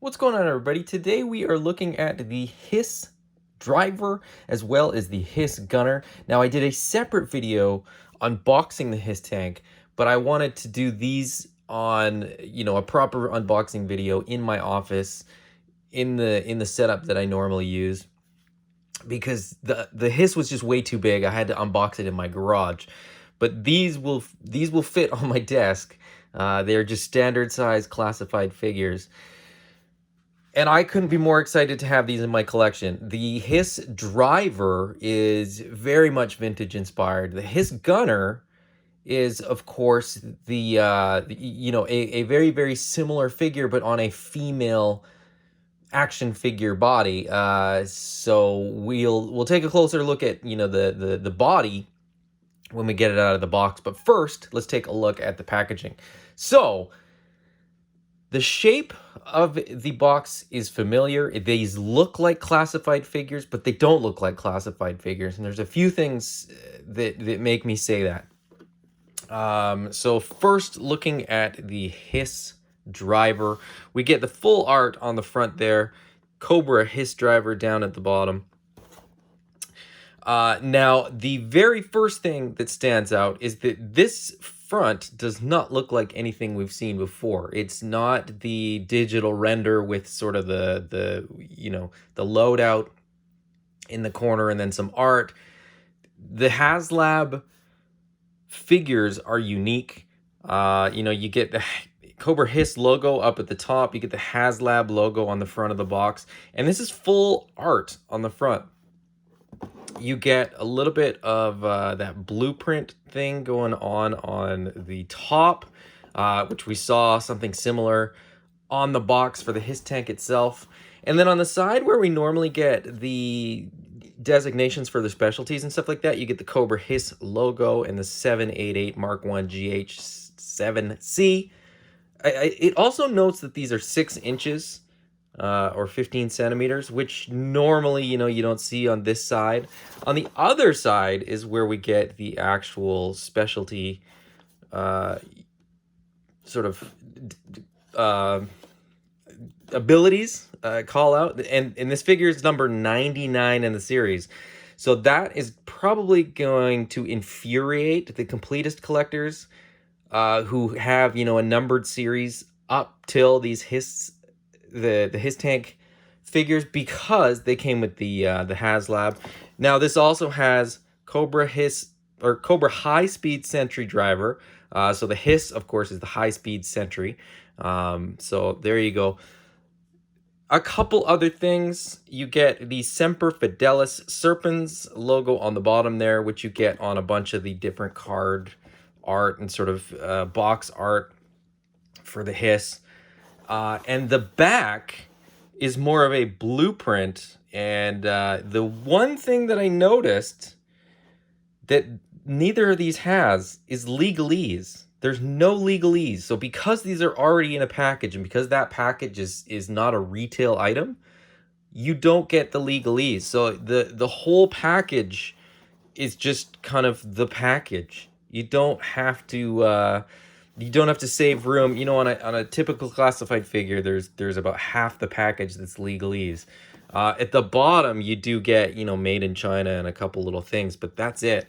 What's going on, everybody? Today we are looking at the HISS driver as well as the HISS gunner. Now, I did a separate video unboxing the HISS tank, but I wanted to do these on, a proper unboxing video in my office in the setup that I normally use, because the HISS was just way too big. I had to unbox it in my garage. But these will fit on my desk. They're just standard size classified figures. And I couldn't be more excited to have these in my collection. The HISS driver is very much vintage inspired. The HISS gunner is, of course, a very, very similar figure, but on a female action figure body. So we'll take a closer look at, the body when we get it out of the box. But first, let's take a look at the packaging. So the shape of the box is familiar. These look like classified figures, but they don't look like classified figures. And there's a few things that make me say that. So first, looking at the HISS driver, we get the full art on the front there. Cobra HISS driver down at the bottom. Now, the very first thing that stands out is that this front does not look like anything we've seen before. It's not the digital render with sort of the loadout in the corner and then some art. The HasLab figures are unique. You get the Cobra HISS logo up at the top. You get the HasLab logo on the front of the box. And this is full art on the front. You get a little bit of that blueprint thing going on the top, which we saw something similar on the box for the HISS tank itself. And then on the side where we normally get the designations for the specialties and stuff like that, you get the Cobra HISS logo and the 788 Mark 1 GH7C. It also notes that these are 6 inches. Or 15 centimeters, which normally, you don't see on this side. On the other side is where we get the actual specialty sort of abilities call out. And this figure is number 99 in the series. So that is probably going to infuriate the completist collectors who have, a numbered series up till these the HISS tank figures, because they came with the HasLab. Now this also has Cobra HISS or Cobra high speed sentry driver. So the HISS, of course, is the high speed sentry. So there you go. A couple other things. You get the Semper Fidelis Serpens logo on the bottom there, which you get on a bunch of the different card art and sort of box art for the HISS. And the back is more of a blueprint. And the one thing that I noticed that neither of these has is legalese. There's no legalese. So because these are already in a package, and because that package is not a retail item, you don't get the legalese. So the whole package is just kind of the package. You don't have to save room. On a typical classified figure, there's about half the package that's legalese. At the bottom, you do get, made in China and a couple little things, but that's it.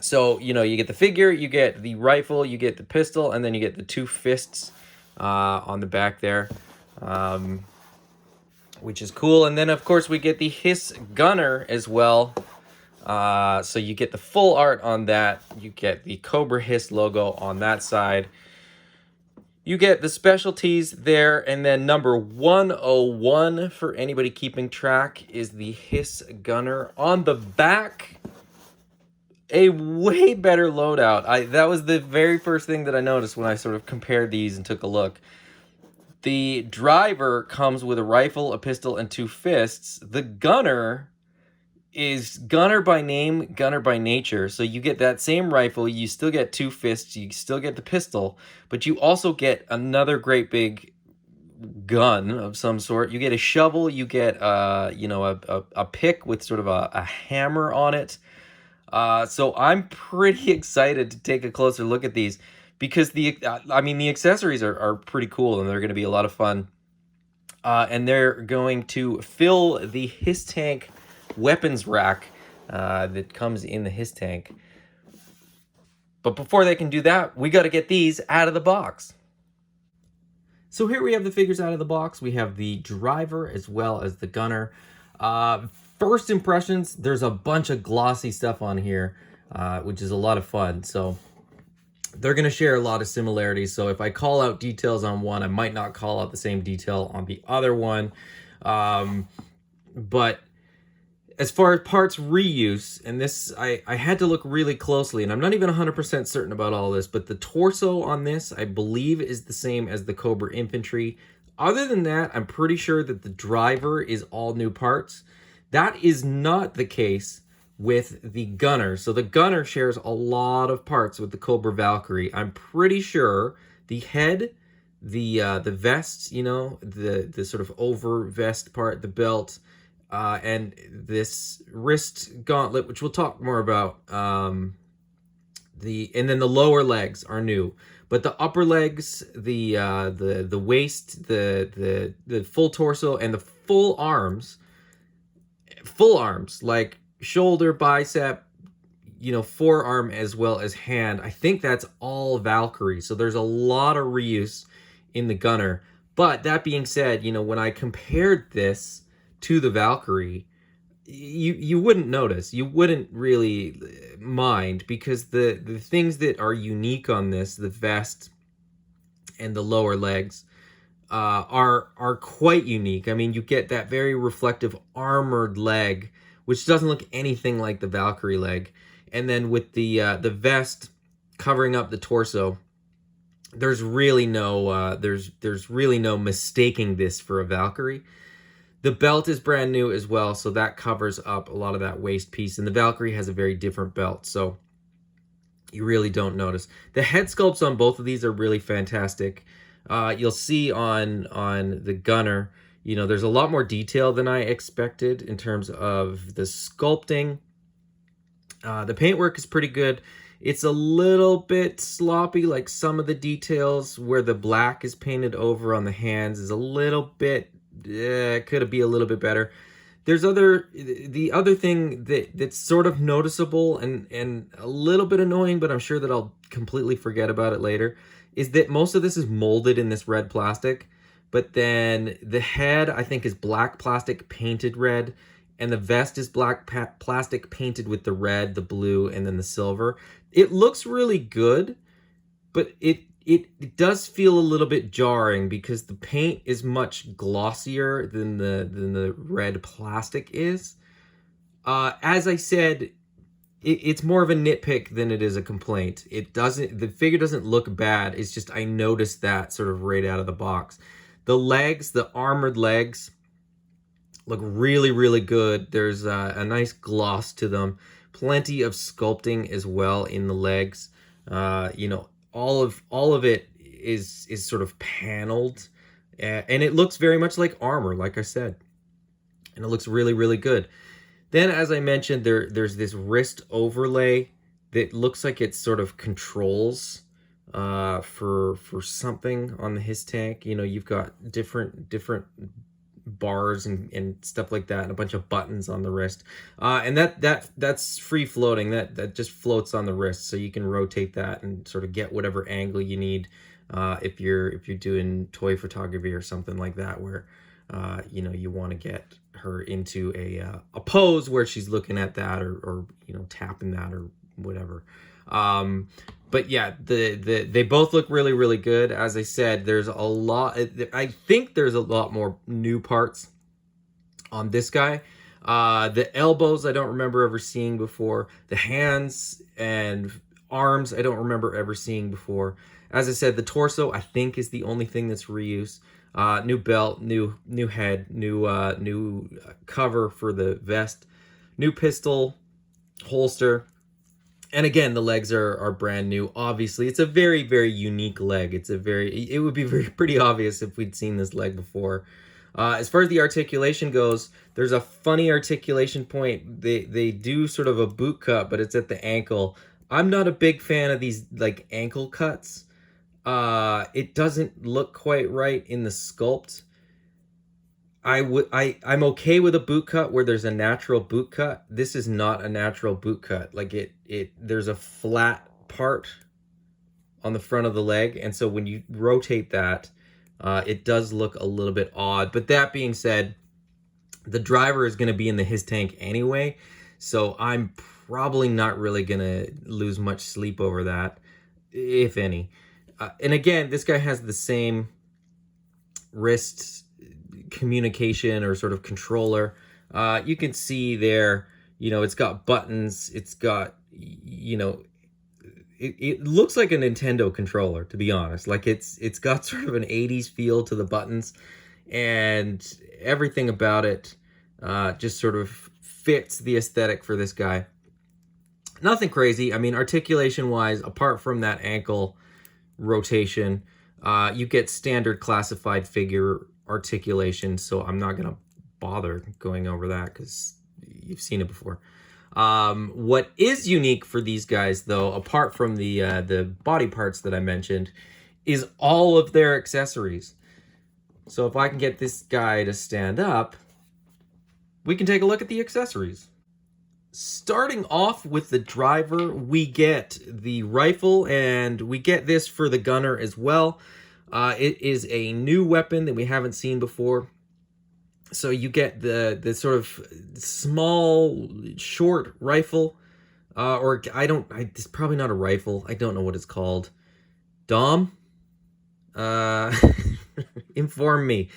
So, you get the figure, you get the rifle, you get the pistol, and then you get the 2 fists on the back there, which is cool. And then, of course, we get the HISS gunner as well. So you get the full art on that. You get the Cobra HISS logo on that side. You get the specialties there. And then number 101, for anybody keeping track, is the HISS gunner. On the back, a way better loadout. That was the very first thing that I noticed when I sort of compared these and took a look. The driver comes with a rifle, a pistol, and 2 fists. The gunner is gunner by name, gunner by nature. So you get that same rifle, you still get 2 fists, you still get the pistol, but you also get another great big gun of some sort. You get a shovel, you get a pick with sort of a hammer on it. So I'm pretty excited to take a closer look at these, because the accessories are pretty cool, and they're going to be a lot of fun and they're going to fill the HISS Tank weapons rack that comes in the HISS Tank. But before they can do that, we got to get these out of the box. So here we have the figures out of the box. We have the driver as well as the gunner. First impressions, there's a bunch of glossy stuff on here, which is a lot of fun. So they're going to share a lot of similarities. So if I call out details on one, I might not call out the same detail on the other one. But as far as parts reuse, and this, I had to look really closely, and I'm not even 100% certain about all this, but the torso on this, I believe, is the same as the Cobra Infantry. Other than that, I'm pretty sure that the driver is all new parts. That is not the case with the gunner. So the gunner shares a lot of parts with the Cobra Valkyrie. I'm pretty sure the head, the vest, you know, the sort of over vest part, the belt, and this wrist gauntlet, which we'll talk more about. And then the lower legs are new, but the upper legs, the waist, the full torso, and the full arms, like shoulder, bicep, you know, forearm as well as hand. I think that's all Valkyrie. So there's a lot of reuse in the gunner. But that being said, you know, when I compared this to the Valkyrie, you wouldn't notice. You wouldn't really mind, because the things that are unique on this, the vest and the lower legs, are quite unique. I mean, you get that very reflective armored leg, which doesn't look anything like the Valkyrie leg. And then with the vest covering up the torso, there's really no there's really no mistaking this for a Valkyrie. The belt is brand new as well, so that covers up a lot of that waist piece. And the Valkyrie has a very different belt, so you really don't notice. The head sculpts on both of these are really fantastic. You'll see on the gunner, you know, there's a lot more detail than I expected in terms of the sculpting. The paintwork is pretty good. It's a little bit sloppy, like some of the details where the black is painted over on the hands is a little bit, could be a little bit better. There's the other thing that's sort of noticeable and a little bit annoying, but I'm sure that I'll completely forget about it later, is that most of this is molded in this red plastic, but then the head, I think, is black plastic painted red, and the vest is black plastic painted with the red, the blue, and then the silver. It looks really good, but it does feel a little bit jarring because the paint is much glossier than the red plastic is. As I said, it's more of a nitpick than it is a complaint. The figure doesn't look bad. It's just I noticed that sort of right out of the box. The legs, the armored legs, look really, really good. There's a nice gloss to them. Plenty of sculpting as well in the legs. You know, all of it is sort of paneled, and it looks very much like armor, like I said, and it looks really, really good. Then, as I mentioned, there's this wrist overlay that looks like it sort of controls for something on the HISS Tank. You know, you've got different bars and stuff like that, and a bunch of buttons on the wrist, and that's free floating. That just floats on the wrist, so you can rotate that and sort of get whatever angle you need if you're doing toy photography or something like that, where you know, you want to get her into a pose where she's looking at that, or you know, tapping that or whatever. But yeah, they both look really, really good. As I said, there's a lot. I think there's a lot more new parts on this guy. The elbows I don't remember ever seeing before. The hands and arms I don't remember ever seeing before. As I said, the torso I think is the only thing that's reuse. New belt, new head, new cover for the vest, new pistol holster. And again, the legs are brand new. Obviously, it's a very, very unique leg. It would be pretty obvious if we'd seen this leg before. As far as the articulation goes, there's a funny articulation point. They do sort of a boot cut, but it's at the ankle. I'm not a big fan of these like ankle cuts. It doesn't look quite right in the sculpt. I'm okay with a boot cut where there's a natural boot cut. This is not a natural boot cut. Like there's a flat part on the front of the leg, and so when you rotate that, it does look a little bit odd. But that being said, the driver is going to be in the HISS Tank anyway, so I'm probably not really going to lose much sleep over that, if any. And again, this guy has the same wrist communication or sort of controller. You can see there, it's got buttons, it's got, it looks like a Nintendo controller, to be honest. Like it's got sort of an 80s feel to the buttons, and everything about it just sort of fits the aesthetic for this guy. Nothing crazy. I mean, articulation wise, apart from that ankle rotation, you get standard classified figure articulation, so I'm not gonna bother going over that because you've seen it before. What is unique for these guys, though, apart from the body parts that I mentioned, is all of their accessories. So if I can get this guy to stand up, we can take a look at the accessories. Starting off with the driver, we get the rifle, and we get this for the gunner as well. It is a new weapon that we haven't seen before. So you get the sort of small, short rifle, or it's probably not a rifle. I don't know what it's called. Dom? Inform me.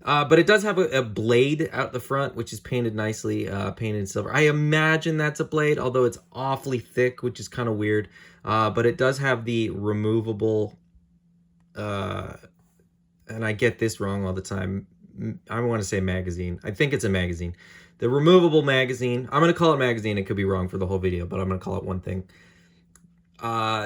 But it does have a blade out the front, which is painted nicely, painted in silver. I imagine that's a blade, although it's awfully thick, which is kind of weird. But it does have the removable, and I get this wrong all the time. I want to say magazine. I think it's a magazine. The removable magazine. I'm going to call it magazine. It could be wrong for the whole video, but I'm going to call it one thing.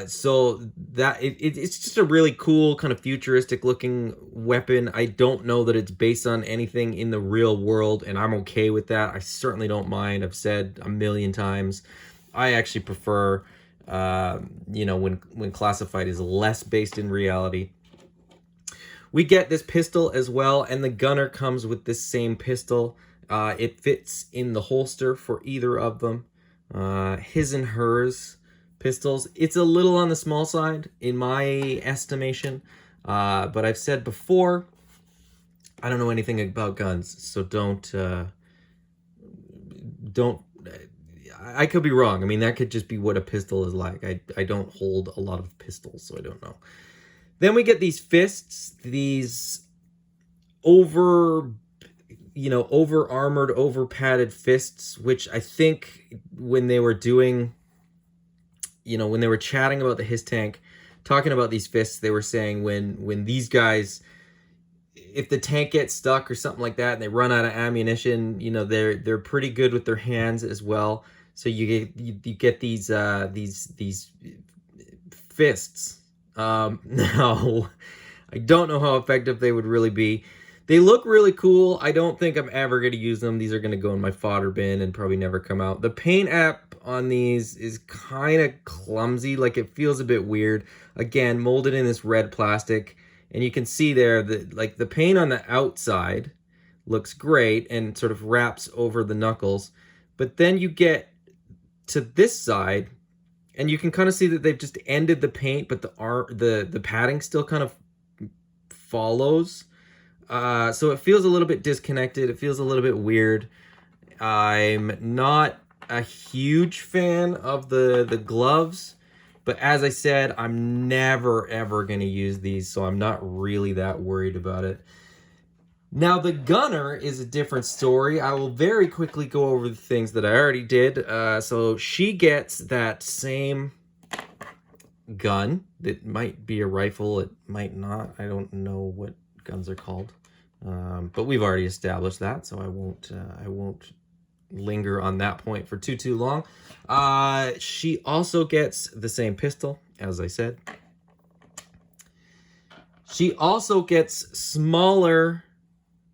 So that it's just a really cool kind of futuristic looking weapon. I don't know that it's based on anything in the real world, and I'm okay with that. I certainly don't mind. I've said a million times, I actually prefer, when classified is less based in reality. We get this pistol as well, and the gunner comes with this same pistol. It fits in the holster for either of them. His and hers pistols. It's a little on the small side in my estimation, but I've said before, I don't know anything about guns, so don't. I could be wrong. I mean, that could just be what a pistol is like. I don't hold a lot of pistols, so I don't know. Then we get these fists, these over armored, over padded fists, which I think when they were doing, when they were chatting about the HISS Tank, talking about these fists, they were saying when these guys, if the tank gets stuck or something like that and they run out of ammunition, they're pretty good with their hands as well. So you get these fists. Now, I don't know how effective they would really be. They look really cool. I don't think I'm ever going to use them. These are going to go in my fodder bin and probably never come out. The paint app on these is kind of clumsy. Like, it feels a bit weird. Again, molded in this red plastic. And you can see there that, like, the paint on the outside looks great and sort of wraps over the knuckles. But then you get to this side, and you can kind of see that they've just ended the paint, but the padding still kind of follows. So it feels a little bit disconnected. It feels a little bit weird. I'm not a huge fan of the gloves, but as I said, I'm never ever going to use these, so I'm not really that worried about it. Now, the gunner is a different story. I will very quickly go over the things that I already did. So she gets that same gun. That might be a rifle. It might not. I don't know what guns are called. But we've already established that, so I won't linger on that point for too long. She also gets the same pistol, as I said. She also gets smaller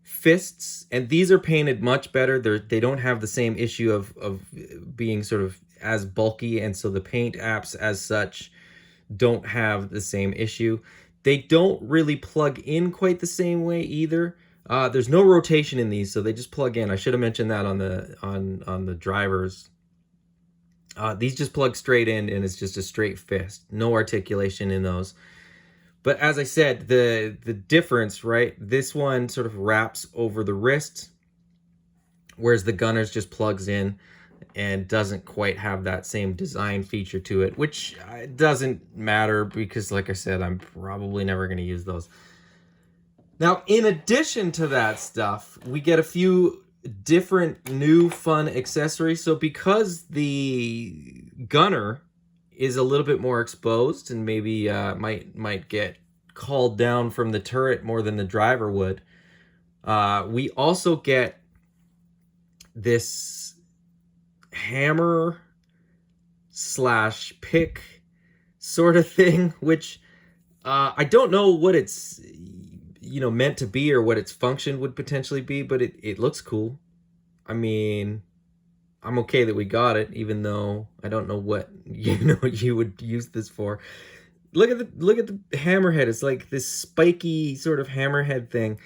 fists, and these are painted much better. They don't have the same issue of being sort of as bulky, and so the paint apps as such don't have the same issue. They don't really plug in quite the same way either. There's no rotation in these, so they just plug in. I should have mentioned that on the drivers. These just plug straight in, and it's just a straight fist. No articulation in those. But as I said, the difference, right? This one sort of wraps over the wrist, whereas the gunner's just plugs in and doesn't quite have that same design feature to it, which doesn't matter because, like I said, I'm probably never going to use those. Now, in addition to that stuff, we get a few different new fun accessories. So because the gunner is a little bit more exposed and maybe might get called down from the turret more than the driver would, we also get this hammer slash pick sort of thing, which I don't know what it's meant to be or what its function would potentially be, but it looks cool. I mean, I'm okay that we got it, even though I don't know what you would use this for. Look at the hammerhead. It's like this spiky sort of hammerhead thing.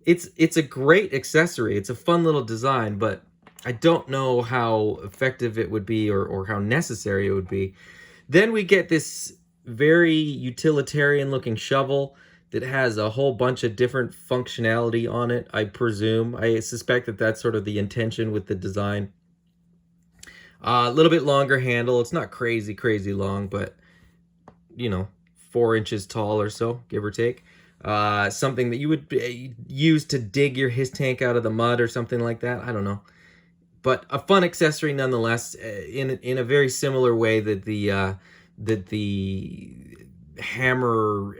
It's a great accessory. It's a fun little design, but I don't know how effective it would be or how necessary it would be. Then we get this very utilitarian looking shovel that has a whole bunch of different functionality on it, I presume. I suspect that that's sort of the intention with the design. A little bit longer handle. It's not crazy long, but 4 inches tall or so, give or take. Something that you would use to dig your HISS tank out of the mud or something like that. I don't know. But a fun accessory nonetheless, in a very similar way that the hammer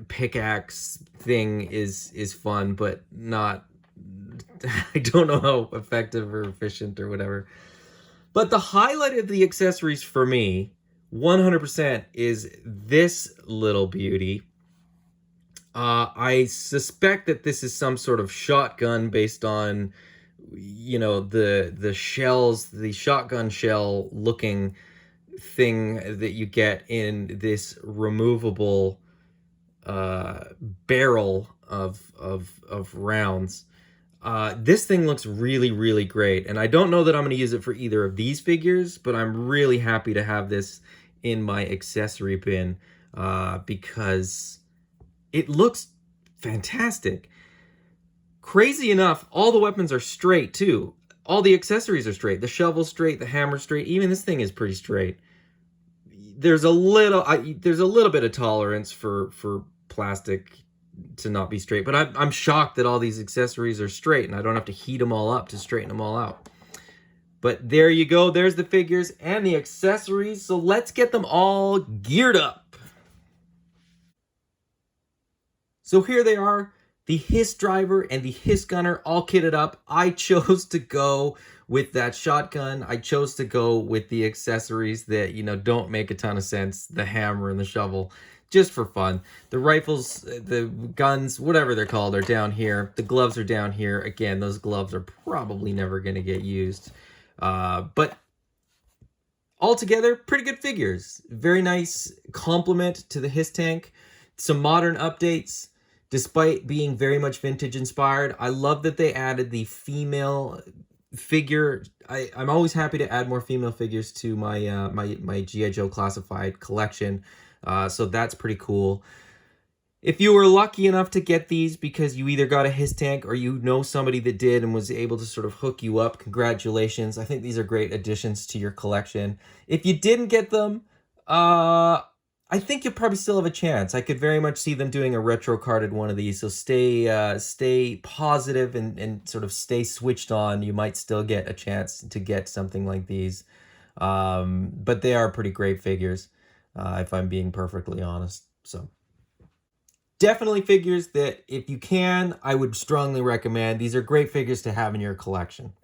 pickaxe thing is fun, but not, I don't know how effective or efficient or whatever. But the highlight of the accessories for me, 100%, is this little beauty. I suspect that this is some sort of shotgun based on, the shells, the shotgun shell looking thing that you get in this removable barrel of rounds. This thing looks really great, and I don't know that I'm going to use it for either of these figures, but I'm really happy to have this in my accessory bin because it looks fantastic. Crazy enough, all the weapons are straight too. All the accessories are straight. The shovel's straight, the hammer's straight. Even this thing is pretty straight. There's a little bit of tolerance for plastic to not be straight, but I'm shocked that all these accessories are straight and I don't have to heat them all up to straighten them all out. But there you go. There's the figures and the accessories. So let's get them all geared up. So here they are, the HISS driver and the HISS gunner all kitted up. I chose to go with that shotgun. I chose to go with the accessories that, don't make a ton of sense. The hammer and the shovel, just for fun. The rifles, the guns, whatever they're called, are down here. The gloves are down here. Again, those gloves are probably never going to get used. But altogether, pretty good figures. Very nice complement to the HISS tank. Some modern updates, despite being very much vintage inspired. I love that they added the female figure. I'm always happy to add more female figures to my my G.I. Joe classified collection. So that's pretty cool. If you were lucky enough to get these because you either got a HISS tank or you know somebody that did and was able to sort of hook you up, congratulations. I think these are great additions to your collection. If you didn't get them, I think you'll probably still have a chance. I could very much see them doing a retro carded one of these. So stay positive and sort of stay switched on. You might still get a chance to get something like these. But they are pretty great figures, if I'm being perfectly honest. So definitely figures that if you can, I would strongly recommend. These are great figures to have in your collection.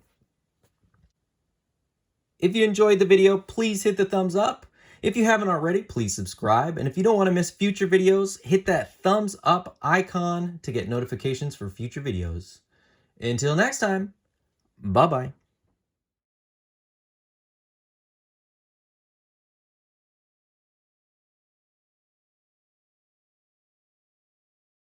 If you enjoyed the video, please hit the thumbs up. If you haven't already, please subscribe. And if you don't want to miss future videos, hit that thumbs up icon to get notifications for future videos. Until next time, bye-bye.